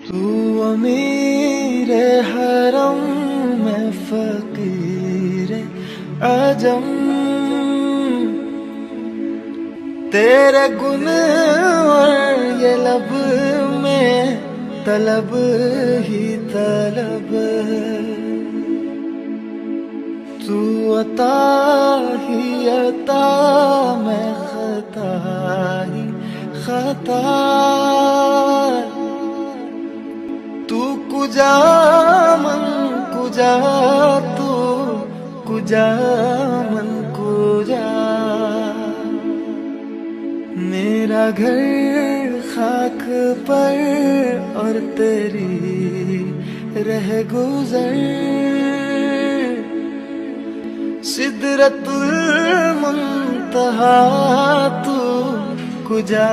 तू अमीर हरम में फकीर अजम, तेरे गुन और ये लब में तलब ही तलब। तू अता ही अता मैं खता ही खता। तू कुजा मन कुजा, तू कुजा मन कुजा। मेरा घर खाक पर और तेरी रह गुजर, सिदरतुल मुंतहा तू कुजा